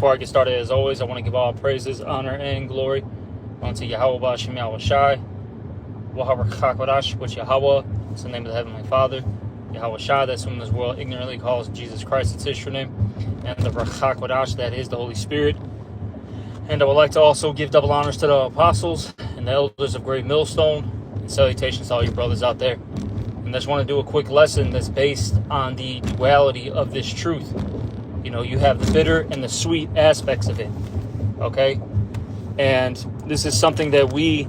Before I get started, as always, I want to give all praises, honor, and glory unto Yahweh Bashem Yahweh Shai, Wahar Chakodash, which Yahweh is the name of the Heavenly Father. Yahweh Shai, that's whom this world ignorantly calls Jesus Christ, it's his true name. And the Chakodash, that is the Holy Spirit. And I would like to also give double honors to the apostles and the elders of Great Millstone, and salutations to all you brothers out there. And I just want to do a quick lesson that's based on the duality of this truth. You know, you have the bitter and the sweet aspects of it, okay? And this is something that we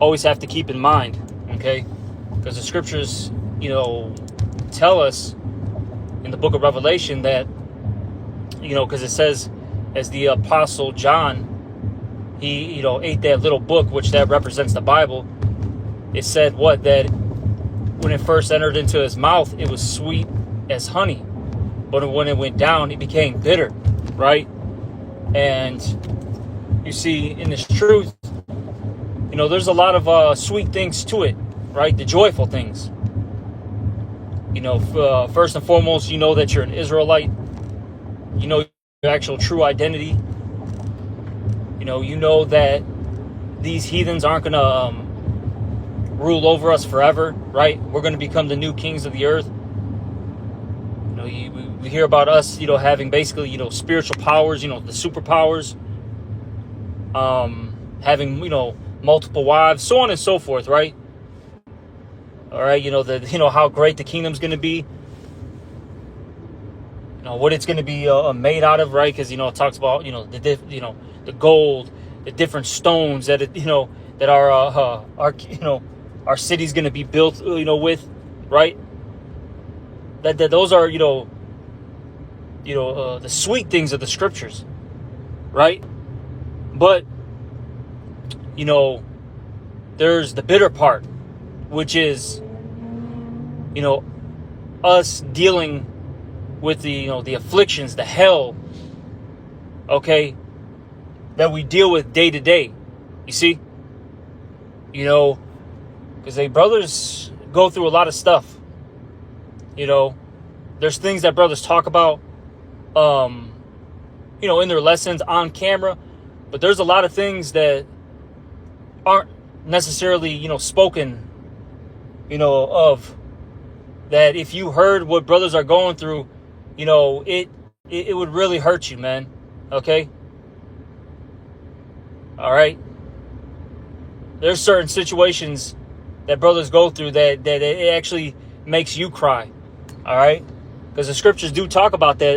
always have to keep in mind, okay? Because the scriptures, you know, tell us in the book of Revelation that, you know, because it says, as the apostle John, he, you know, ate that little book, which that represents the Bible. It said what? That when it first entered into his mouth, it was sweet as honey. But when it went down, it became bitter, right? And you see, in this truth, you know, there's a lot of sweet things to it, right? The joyful things. You know, first and foremost, you know that you're an Israelite. You know your actual true identity. You know that these heathens aren't going to rule over us forever, right? We're going to become the new kings of the earth. You know, we hear about us, you know, having basically, you know, spiritual powers, you know, the superpowers, having, you know, multiple wives, so on and so forth, right? All right, you know how great the kingdom's going to be. You know what it's going to be made out of, right? Because, you know, it talks about, you know, the gold, the different stones that it, you know, that our you know, our city's going to be built, you know, with, right? That those are, you know, the sweet things of the scriptures, right? But, you know, there's the bitter part, which is, you know, us dealing with the, you know, the afflictions, the hell, okay, that we deal with day to day. You see, you know, because they brothers go through a lot of stuff. You know, there's things that brothers talk about, you know, in their lessons on camera, but there's a lot of things that aren't necessarily, you know, spoken, you know, of, that if you heard what brothers are going through, you know, it would really hurt you, man. Okay? All right? There's certain situations that brothers go through that it actually makes you cry. All right? Because the scriptures do talk about that.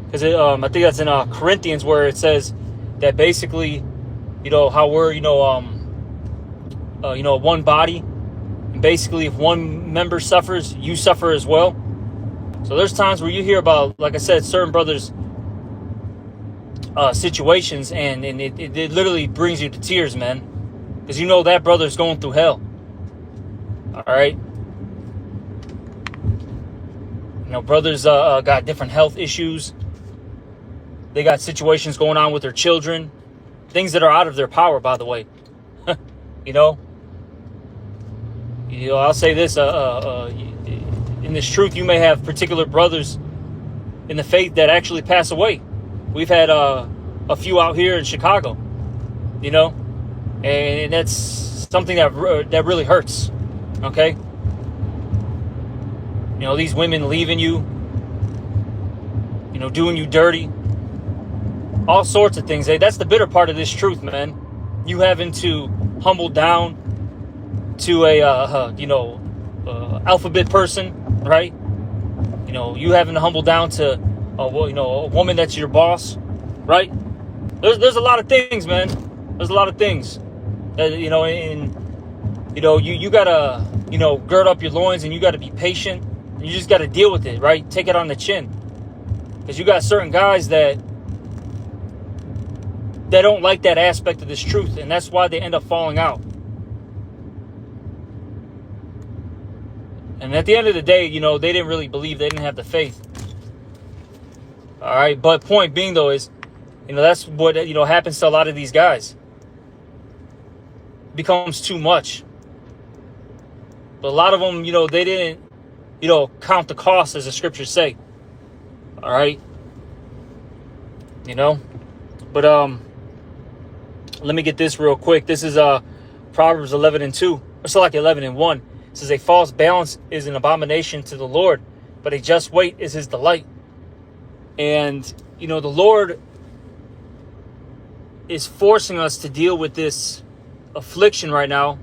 Because I think that's in Corinthians, where it says that basically, you know, how we're, you know, one body. And basically, if one member suffers, you suffer as well. So there's times where you hear about, like I said, certain brothers' situations, and it literally brings you to tears, man. Because you know that brother's going through hell. All right? You know, brothers got different health issues. They got situations going on with their children. Things that are out of their power, by the way. You know? You know, I'll say this, in this truth, you may have particular brothers in the faith that actually pass away. We've had a few out here in Chicago, you know, and that's something that really hurts, okay? You know, these women leaving you, you know, doing you dirty, all sorts of things. That's the bitter part of this truth, man. You having to humble down to a, you know, alphabet person, right? You know, you having to humble down to, you know, a woman that's your boss, right? There's a lot of things, man. There's a lot of things that, you know, and, you know, you gotta, you know, gird up your loins, and you gotta be patient. And you just gotta deal with it, right? Take it on the chin. Because you got certain guys that don't like that aspect of this truth, and that's why they end up falling out. And at the end of the day, you know, they didn't really believe, they didn't have the faith. All right, but point being, though, is, you know, that's what, you know, happens to a lot of these guys. It becomes too much. But a lot of them, you know, they didn't, you know, count the cost, as the scriptures say. All right? you know. But let me get this real quick. This is Proverbs 11:2. It's like 11:1. It says, a false balance is an abomination to the Lord, but a just weight is his delight. And, you know, the Lord is forcing us to deal with this affliction right now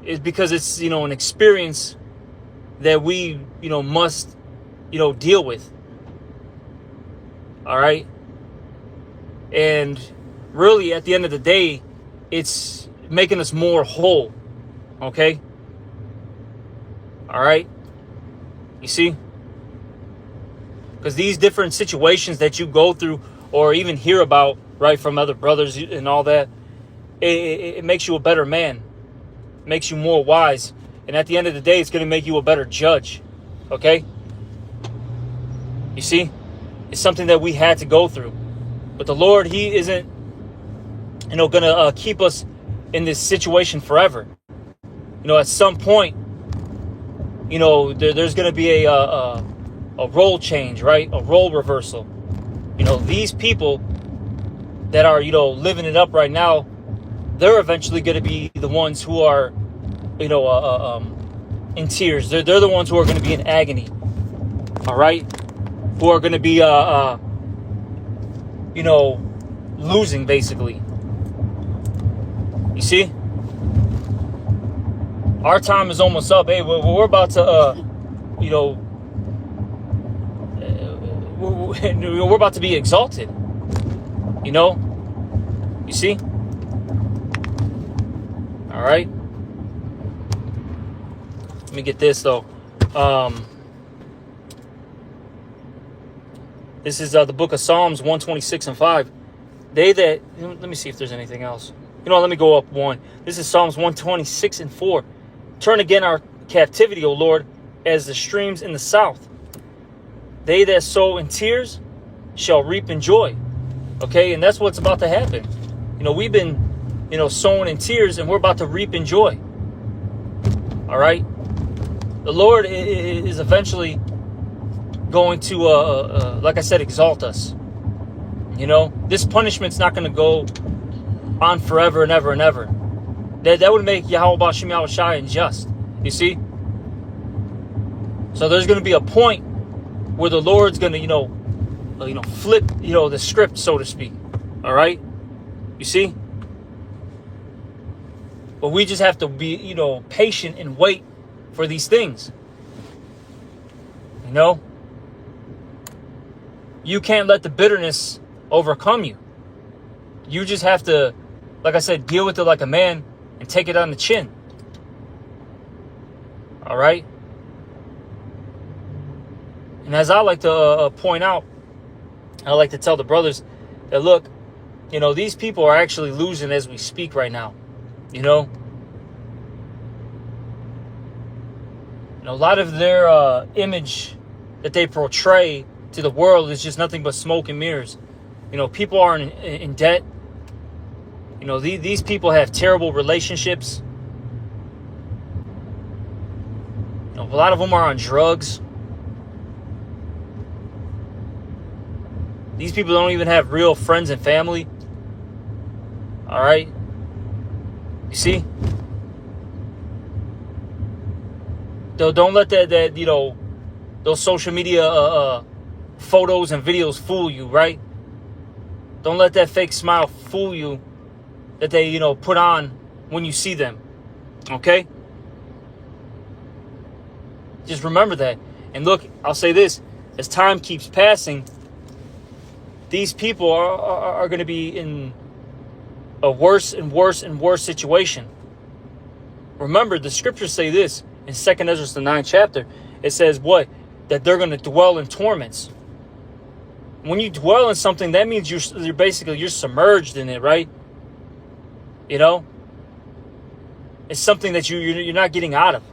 is because it's, you know, an experience that we, you know, must, you know, deal with. All right. And really, at the end of the day, it's making us more whole. Okay. All right. You see? Because these different situations that you go through or even hear about, right, from other brothers and all that, it makes you a better man. It makes you more wise. And at the end of the day, it's going to make you a better judge. Okay? You see? It's something that we had to go through. But the Lord, he isn't, you know, going to keep us in this situation forever. You know, at some point, you know, there's going to be a role change, right? A role reversal. You know, these people that are, you know, living it up right now, they're eventually going to be the ones who are, you know, in tears. They're the ones who are going to be in agony. All right? Who are going to be, you know, losing, basically. You see? Our time is almost up. Hey, we're about to, you know, we're about to be exalted. You know? You see? All right. Let me get this, though. This is the book of Psalms 126:5. They that... Let me see if there's anything else. You know, let me go up one. This is Psalms 126:4. Turn again our captivity, O Lord, as the streams in the south. They that sow in tears shall reap in joy. Okay, and that's what's about to happen. You know, we've been, you know, sowing in tears, and we're about to reap in joy. All right? The Lord is eventually going to, like I said, exalt us. You know, this punishment's not going to go on forever and ever and ever. That would make Yahweh B'Shem Yahweh Shai unjust. You see? So there's going to be a point where the Lord's going to, you know, flip, you know, the script, so to speak. All right? You see? But we just have to be, you know, patient and wait for these things. You know? You can't let the bitterness overcome you. You just have to, like I said, deal with it like a man and take it on the chin. All right? And as I like to point out, I like to tell the brothers that, look, you know, these people are actually losing as we speak right now. You know? You know, a lot of their image that they portray to the world is just nothing but smoke and mirrors. You know, people are in debt. You know, these people have terrible relationships. You know, a lot of them are on drugs. These people don't even have real friends and family. All right? You see? Don't let that you know, those social media photos and videos fool you, right? Don't let that fake smile fool you that they, you know, put on when you see them. Okay? Just remember that. And look, I'll say this. As time keeps passing, these people are going to be in a worse and worse and worse situation. Remember, the scriptures say this in 2nd Ezra, the 9th chapter. It says what? That they're going to dwell in torments. When you dwell in something, that means you're basically, you're submerged in it, right? You know? It's something that you're not getting out of.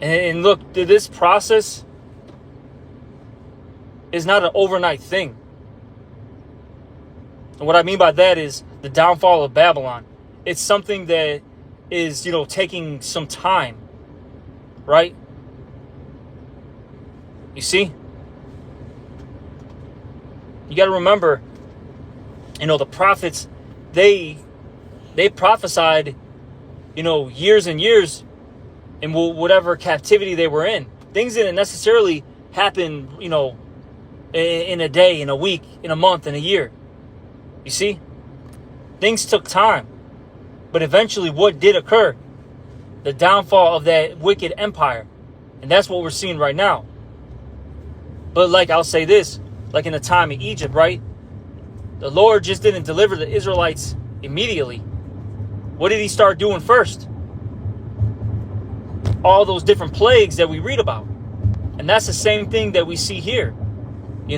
And look, this process is not an overnight thing. And what I mean by that is the downfall of Babylon. It's something that is, you know, taking some time, right? You see? You got to remember, the prophets, they prophesied, years and years in whatever captivity they were in. Things didn't necessarily happen, in a day, in a week, in a month, in a year. You see? Things took time. But eventually what did occur? The downfall of that wicked empire. And that's what we're seeing right now. But like I'll say this, like in the time of Egypt, right? The Lord just didn't deliver the Israelites immediately. What did he start doing first? All those different plagues that we read about. And that's the same thing that we see here. You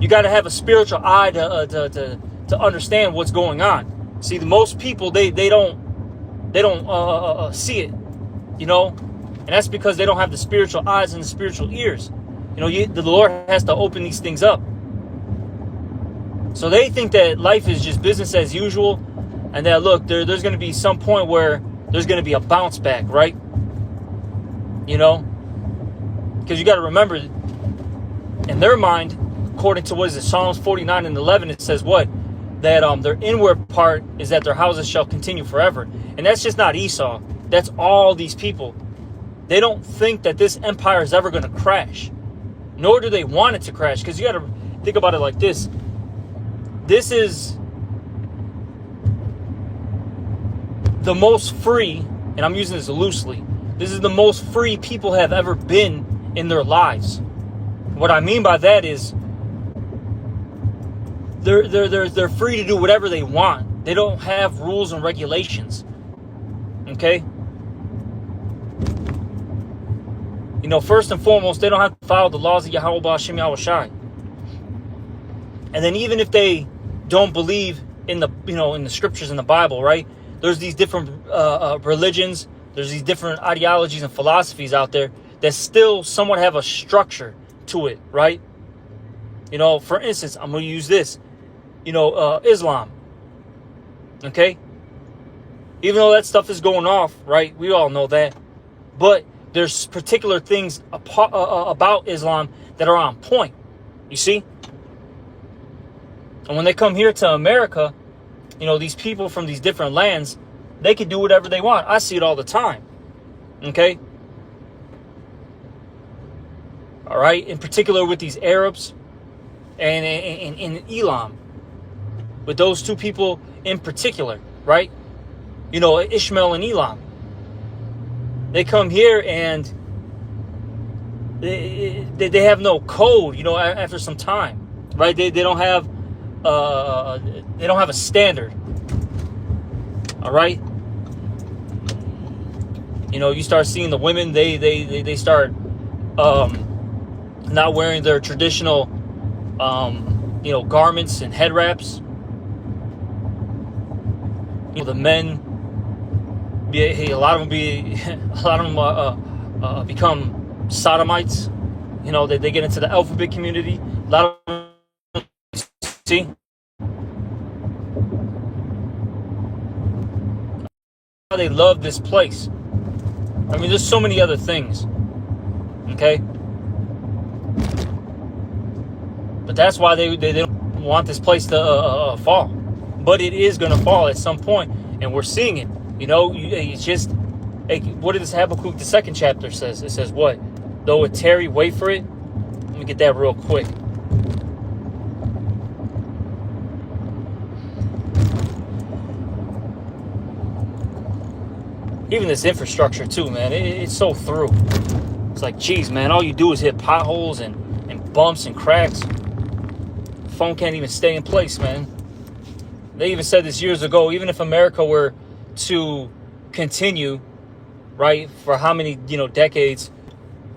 got to have a spiritual eye to understand what's going on. See, the most people, they don't see it, and that's because they don't have the spiritual eyes and the spiritual ears. The Lord has to open these things up. So they think that life is just business as usual, and that, look, there's going to be some point where there's going to be a bounce back, right? Because you got to remember, in their mind, according to what is it, Psalms 49 and 11, it says what? That their inward part is that their houses shall continue forever. And that's just not Esau. That's all these people. They don't think that this empire is ever going to crash. Nor do they want it to crash. Because you got to think about it like this. This is the most free, and I'm using this loosely, this is the most free people have ever been in their lives. What I mean by that is they're free to do whatever they want. They don't have rules and regulations. Okay? First and foremost, they don't have to follow the laws of Yahweh B'Hashem Yahweh Shai. And then even if they don't believe in the in the scriptures in the Bible, right? There's these different religions, there's these different ideologies and philosophies out there that still somewhat have a structure to it, right? For instance, I'm going to use this. Islam. Okay? Even though that stuff is going off, right? We all know that. But there's particular things about Islam that are on point. You see? And when they come here to America, these people from these different lands, they can do whatever they want. I see it all the time. Okay? All right? In particular with these Arabs and in Elam. With those two people in particular, right? Ishmael and Elam. They come here and they have no code, after some time, right? They don't have a standard. All right? You start seeing the women, they start not wearing their traditional garments and head wraps. The men, a lot of them become sodomites. They get into the alphabet community. A lot of them, see, they love this place. I mean, there's so many other things. Okay, but that's why they don't want this place to fall. But it is going to fall at some point, and we're seeing it. It's just, what does Habakkuk, the 2nd chapter says? It says what? Though it tarry, wait for it. Let me get that real quick. Even this infrastructure too, man, it's so through. It's like, geez, man, all you do is hit potholes and bumps and cracks. The phone can't even stay in place, man. They even said this years ago, even if America were to continue, right, for how many, decades,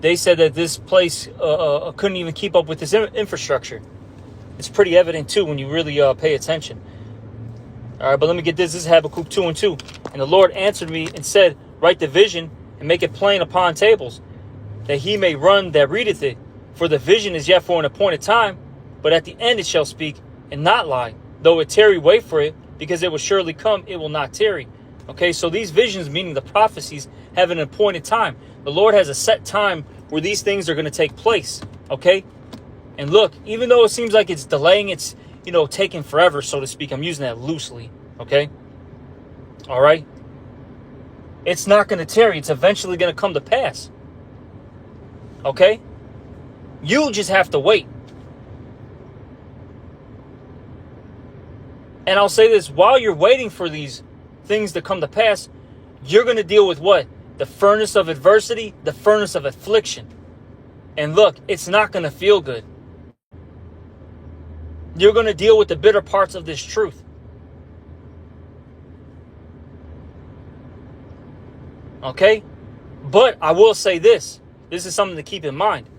they said that this place couldn't even keep up with this infrastructure. It's pretty evident, too, when you really pay attention. All right, but let me get this. This is Habakkuk 2:2. And the Lord answered me and said, write the vision and make it plain upon tables, that he may run that readeth it. For the vision is yet for an appointed time, but at the end it shall speak and not lie. Though it tarry, wait for it, because it will surely come, it will not tarry. Okay, so these visions, meaning the prophecies, have an appointed time. The Lord has a set time where these things are going to take place, okay? And look, even though it seems like it's delaying, it's, taking forever, so to speak. I'm using that loosely, okay? All right? It's not going to tarry. It's eventually going to come to pass, okay? You just have to wait. And I'll say this, while you're waiting for these things to come to pass, you're going to deal with what? The furnace of adversity, the furnace of affliction. And look, it's not going to feel good. You're going to deal with the bitter parts of this truth. Okay? But I will say this. This is something to keep in mind.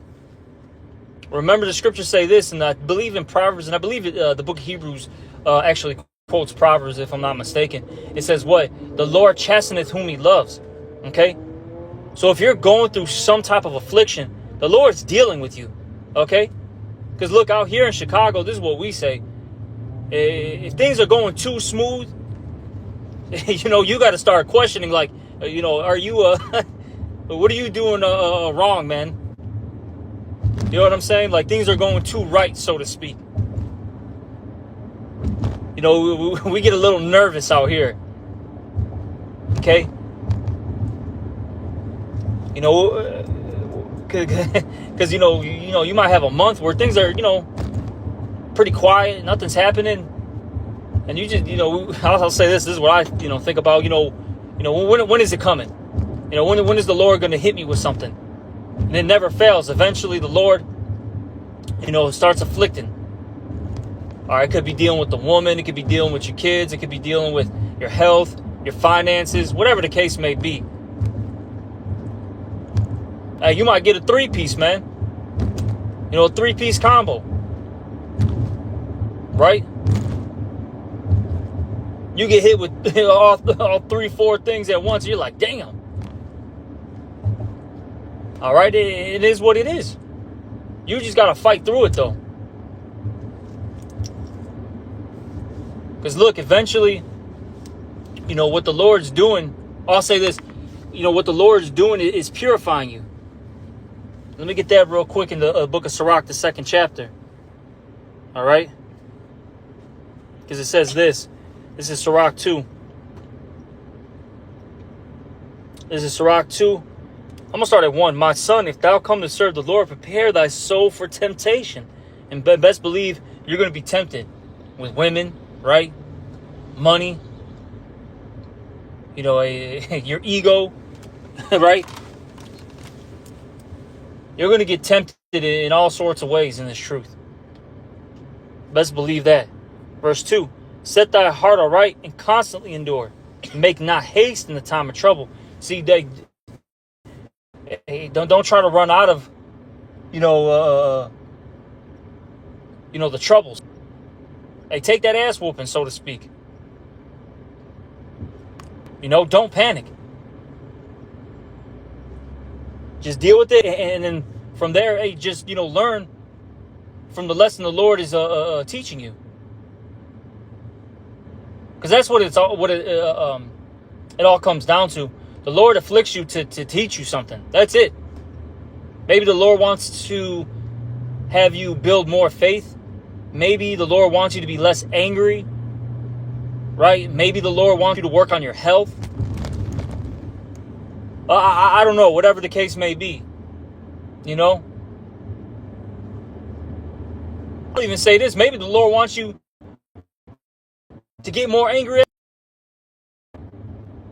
Remember the scriptures say this, and I believe in Proverbs, and I believe the book of Hebrews actually quotes Proverbs, if I'm not mistaken. It says what? The Lord chasteneth whom he loves. Okay? So if you're going through some type of affliction, the Lord's dealing with you. Okay? Because look, out here in Chicago, this is what we say. If things are going too smooth, you got to start questioning, like, are you, what are you doing wrong, man? You know what I'm saying? Like, things are going too right, so to speak. We get a little nervous out here. Okay? Because, you might have a month where things are, pretty quiet, nothing's happening. And you just, I'll say this is what I, think about, when is it coming? When is the Lord going to hit me with something? And it never fails. Eventually the Lord, starts afflicting. All right, it could be dealing with the woman. It could be dealing with your kids. It could be dealing with your health, your finances, whatever the case may be. You might get a 3-piece, man. A 3-piece combo. Right? You get hit with all 3-4 things at once. You're like, damn. All right, it is what it is. You just got to fight through it, though. Because look, eventually, what the Lord's doing, I'll say this, what the Lord's doing is purifying you. Let me get that real quick in the book of Sirach, the 2nd chapter. All right? Because it says this. This is Sirach 2. This is Sirach 2. I'm going to start at 1. My son, if thou come to serve the Lord, prepare thy soul for temptation. And best believe you're going to be tempted with women, right? Money. Your ego, right? You're going to get tempted in all sorts of ways in this truth. Best believe that. Verse 2. Set thy heart aright and constantly endure. Make not haste in the time of trouble. See, don't try to run out of, the troubles. Hey, take that ass whooping, so to speak. Don't panic. Just deal with it, and then from there, hey, just learn from the lesson the Lord is teaching you. Because that's what it all comes down to. The Lord afflicts you to teach you something. That's it. Maybe the Lord wants to have you build more faith. Maybe the Lord wants you to be less angry. Right? Maybe the Lord wants you to work on your health. I don't know. Whatever the case may be. I'll even say this. Maybe the Lord wants you to get more angry.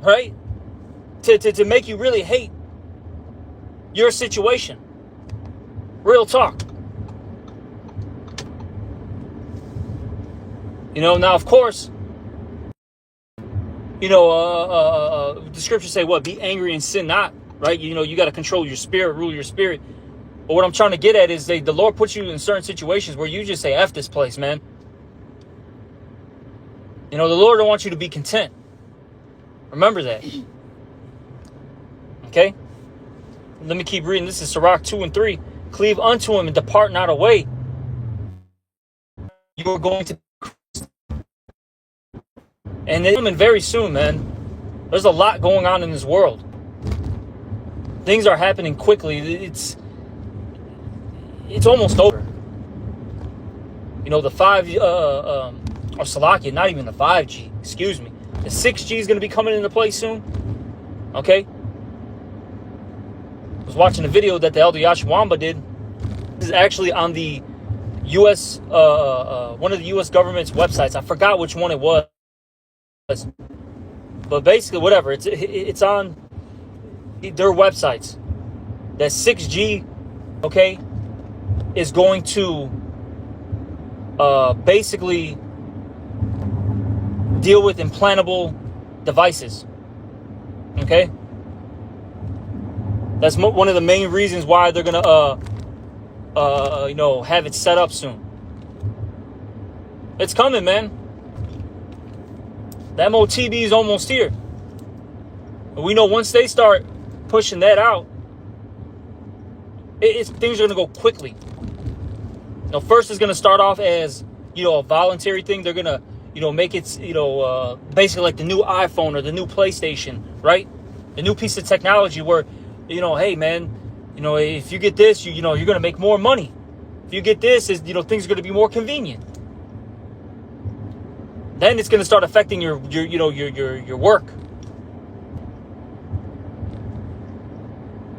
Right? To make you really hate your situation. Real talk. Now, of course, the scriptures say what? Be angry and sin not, right? You got to control your spirit, rule your spirit. But what I'm trying to get at is the Lord puts you in certain situations where you just say, F this place, man. The Lord don't want you to be content. Remember that. Okay? Let me keep reading. This is Sirach 2 and 3. Cleave unto him and depart not away. You are going to... And it's coming very soon, man. There's a lot going on in this world. Things are happening quickly. It's almost over. You know, the 5 or Salakia, not even the 5G, excuse me. The 6G is going to be coming into play soon. Okay? I was watching a video that the Elder Yashwamba did. This is actually on the U.S., one of the U.S. government's websites. I forgot which one it was. But basically, whatever. It's on their websites. That 6G, okay, is going to basically deal with implantable devices. Okay? That's one of the main reasons why they're going to, you know, have it set up soon. It's coming, man. The MOTB is almost here. And we know once they start pushing that out, things are going to go quickly. You know, first it's going to start off as, you know, a voluntary thing. They're going to, you know, make it, you know, basically like the new iPhone or the new PlayStation, right? The new piece of technology where, you know, hey, man, you know, if you get this, you know, you're going to make more money. If you get this, you know, things are going to be more convenient. Then it's going to start affecting your you know, your work.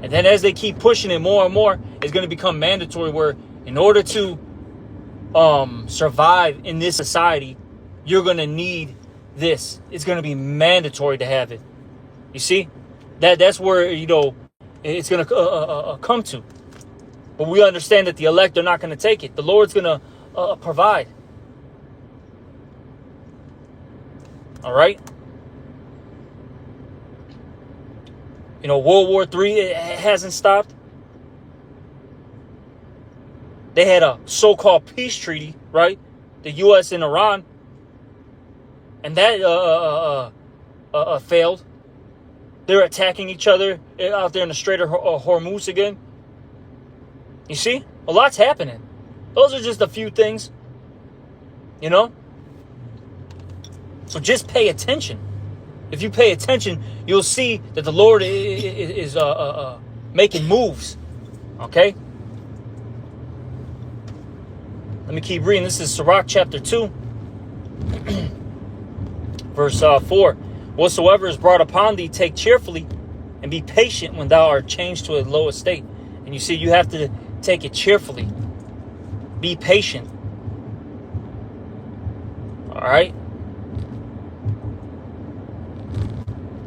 And then as they keep pushing it more and more, it's going to become mandatory where in order to survive in this society, you're going to need this. It's going to be mandatory to have it. You see? That's where, you know, it's going to come to. But we understand that the elect are not going to take it. The Lord's going to provide. All right? You know, World War III, it hasn't stopped. They had a so-called peace treaty, right? The U.S. and Iran. And that failed. They're attacking each other out there in the Strait of Hormuz again. You see? A lot's happening. Those are just a few things. You know? So just pay attention. If you pay attention, you'll see that the Lord is making moves. Okay? Let me keep reading. This is Sirach chapter 2. Verse 4. Whatsoever is brought upon thee, take cheerfully, and be patient when thou art changed to a low estate. And you see, you have to take it cheerfully. Be patient. All right?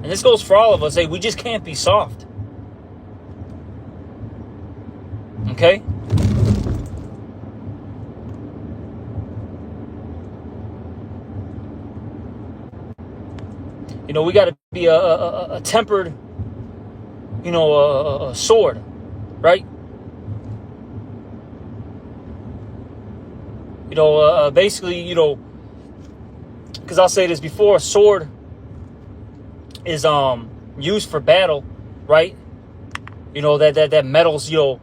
And this goes for all of us. Hey, we just can't be soft. Okay? You know, we got to be a tempered, you know, a sword, right? You know, basically, you know, because I'll say this before, a sword is used for battle, right? You know, that metal's, you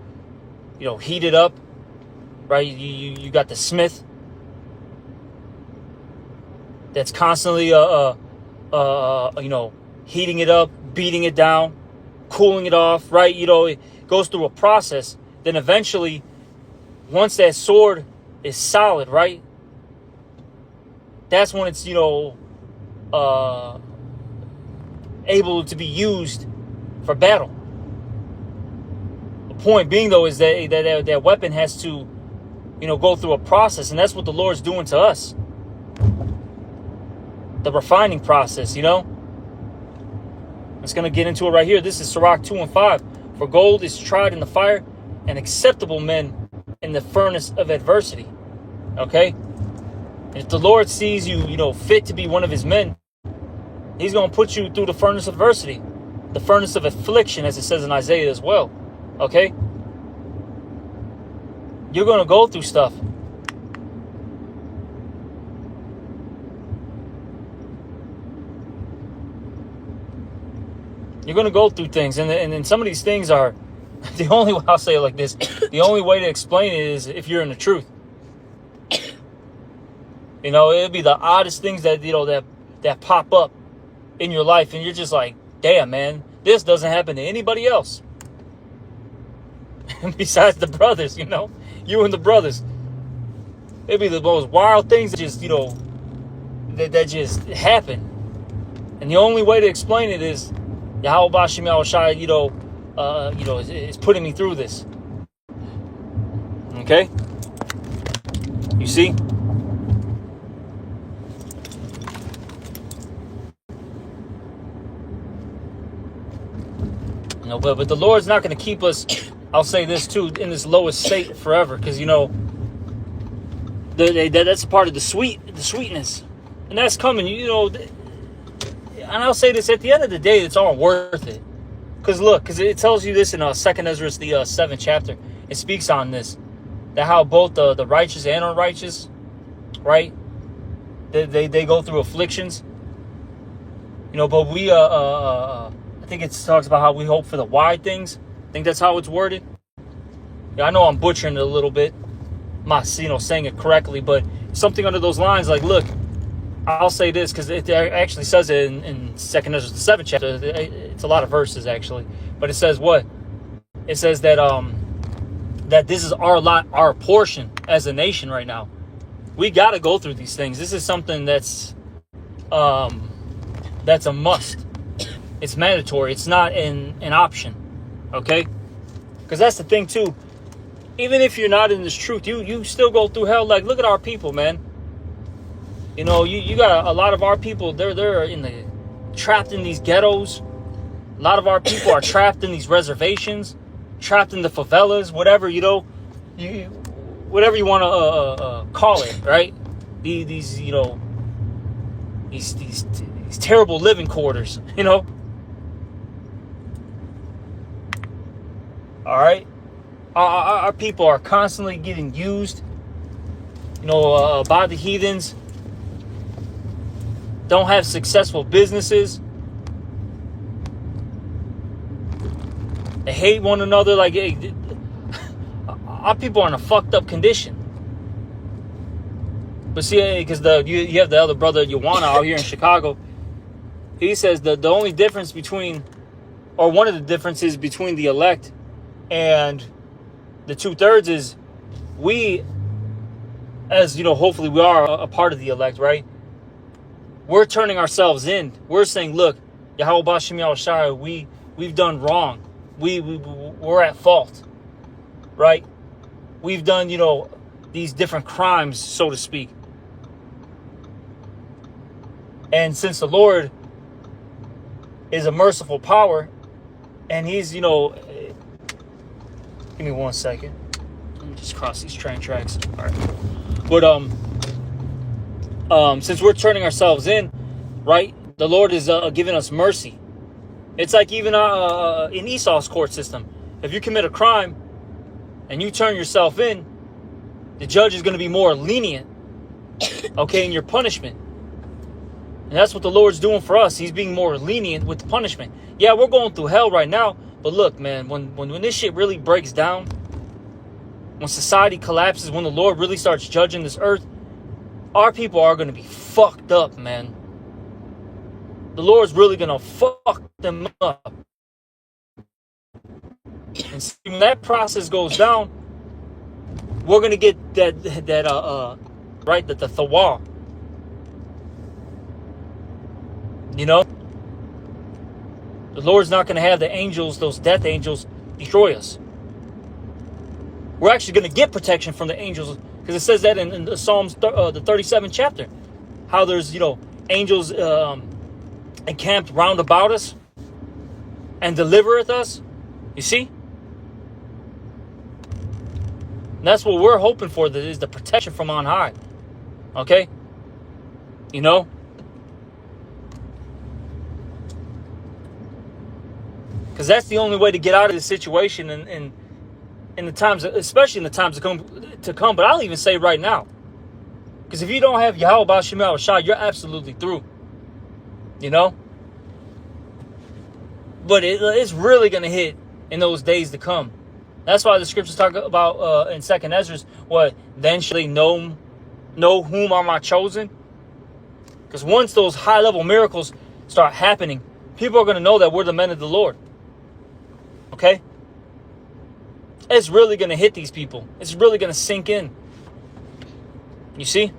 know, heated up, right? You got the smith that's constantly you know, heating it up, beating it down, cooling it off, right? You know, it goes through a process. Then eventually, once that sword is solid, right? That's when it's, you know, able to be used for battle. The point being, though, is that weapon has to, you know, go through a process, and that's what the Lord's doing to us. The refining process, you know. It's going to get into it right here. This is Sirach 2 and 5. For gold is tried in the fire, and acceptable men in the furnace of adversity. Okay? If the Lord sees you, you know, fit to be one of his men, he's going to put you through the furnace of adversity. The furnace of affliction, as it says in Isaiah as well. Okay? You're going to go through stuff. You're going to go through things. And some of these things are, the only way, I'll say it like this, the only way to explain it is if you're in the truth. You know, it'll be the oddest things that, you know, that pop up in your life. And you're just like, damn, man, this doesn't happen to anybody else. besides the brothers, you know, you and the brothers. It'd be the most wild things that just, you know, that just happen. And the only way to explain it is Yahweh Bashim Yahushai, is putting me through this. Okay? You see? You know, but the Lord's not going to keep us, I'll say this too, in this lowest state forever, because, you know, that's a part of the sweetness. And that's coming, you know. And I'll say this, at the end of the day, it's all worth it. Because look, because it tells you this in 2nd Ezra, the 7th chapter. It speaks on this. That how both the righteous and unrighteous, right? They go through afflictions. You know, but we, I think it talks about how we hope for the wide things. I think that's how it's worded. Yeah, I know I'm butchering it a little bit. I'm not, saying it correctly, but something under those lines, like, look, I'll say this, because it actually says it in 2nd Ezra, the 7th chapter. It's a lot of verses, actually. But it says what? It says that that this is our lot, our portion as a nation right now. We got to go through these things. This is something that's a must. It's mandatory. It's not an option. Okay? Because that's the thing, too. Even if you're not in this truth, you still go through hell. Like, look at our people, man. You know, you got a lot of our people, they're trapped in these ghettos. A lot of our people are trapped in these reservations, trapped in the favelas, whatever, you know, whatever you want to call it, right? These terrible living quarters, you know. All right. Our people are constantly getting used, you know, by the heathens. Don't have successful businesses. They hate one another. Like, our people are in a fucked up condition. But see, because you have the other brother, Yuana, out here in Chicago. He says the only difference between, or one of the differences between the elect and the 2/3 is we, as you know, hopefully we are a part of the elect, right? We're turning ourselves in. We're saying, look, Yahweh Bashim Yahushai, we've done wrong. We're at fault, right? We've done, you know, these different crimes, so to speak. And since the Lord is a merciful power, and he's, you know, give me 1 second. Let me just cross these train tracks. All right. But since we're turning ourselves in, right, the Lord is giving us mercy. It's like even in Esau's court system. If you commit a crime and you turn yourself in, the judge is going to be more lenient, okay, in your punishment. And that's what the Lord's doing for us. He's being more lenient with the punishment. Yeah, we're going through hell right now, but look, man, when this shit really breaks down, when society collapses, when the Lord really starts judging this earth, our people are going to be fucked up, man. The Lord's really going to fuck them up. And see, when that process goes down, we're going to get the thawah. You know? The Lord's not going to have the angels, those death angels, destroy us. We're actually going to get protection from the angels, because it says that in the Psalms, the 37th chapter, how there's, you know, angels encamped round about us and delivereth us. You see? And that's what we're hoping for, that is the protection from on high. Okay? You know? Because that's the only way to get out of this situation in the times, especially in the times to come. But I'll even say right now, because if you don't have Yahweh Bashim Yahushai, you're absolutely through. You know? But it's really going to hit in those days to come. That's why the scriptures talk about in 2nd Ezra, what? Then shall they know whom are my chosen? Because once those high-level miracles start happening, people are going to know that we're the men of the Lord. Okay? It's really going to hit these people. It's really going to sink in. You see?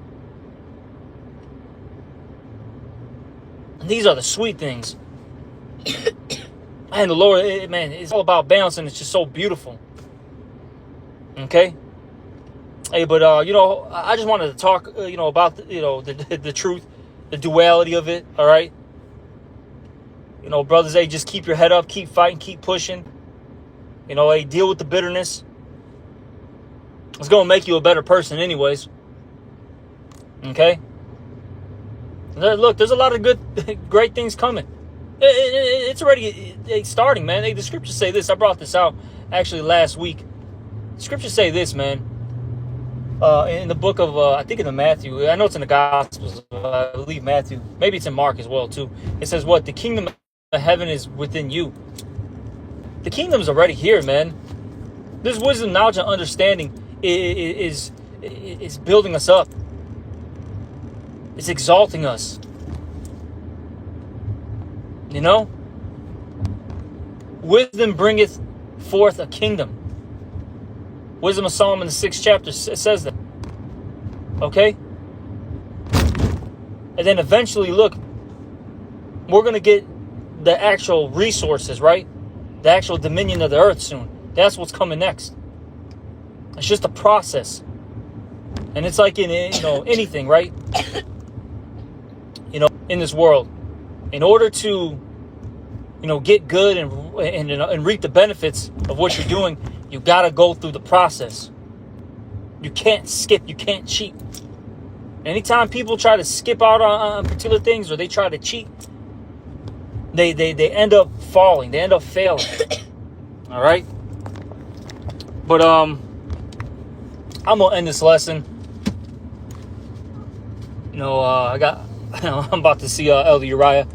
And these are the sweet things. And the Lord, man, it's all about balance, and it's just so beautiful. Okay? Hey, but, I just wanted to talk, about, the truth, the duality of it, all right? Brothers, hey, just keep your head up, keep fighting, keep pushing. Hey, deal with the bitterness. It's going to make you a better person anyways. Okay? Look, there's a lot of great things coming. It's already starting, man. Hey, the scriptures say this. I brought this out actually last week. The scriptures say this, man. In the book of, I think in the Matthew. I know it's in the Gospels. I believe Matthew. Maybe it's in Mark as well, too. It says what? The kingdom of heaven is within you. The kingdom's already here, man. This wisdom, knowledge, and understanding is building us up. It's exalting us. Wisdom bringeth forth a kingdom. Wisdom of Solomon, the 6th chapter, says that. Okay? And then eventually, look, we're going to get the actual resources, right? The actual dominion of the earth soon. That's what's coming next. It's just a process. And it's like in, anything, right? In this world. In order to, get good and reap the benefits of what you're doing, you got to go through the process. You can't skip. You can't cheat. Anytime people try to skip out on particular things or they try to cheat, they end up falling. They end up failing. All right? But I'm going to end this lesson. I'm about to see Elder Uriah.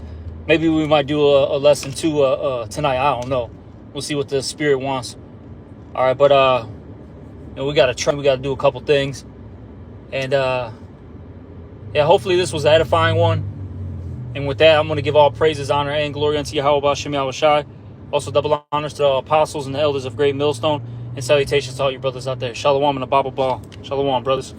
Maybe we might do a lesson 2 tonight. I don't know. We'll see what the Spirit wants. All right, but we got to try. We got to do a couple things, and hopefully this was an edifying one. And with that, I'm going to give all praises, honor, and glory unto Yahweh Shem Yahushai. Also, double honors to the apostles and the elders of Great Millstone, and salutations to all you brothers out there. Shalom and a Bible ball. Shalom, brothers.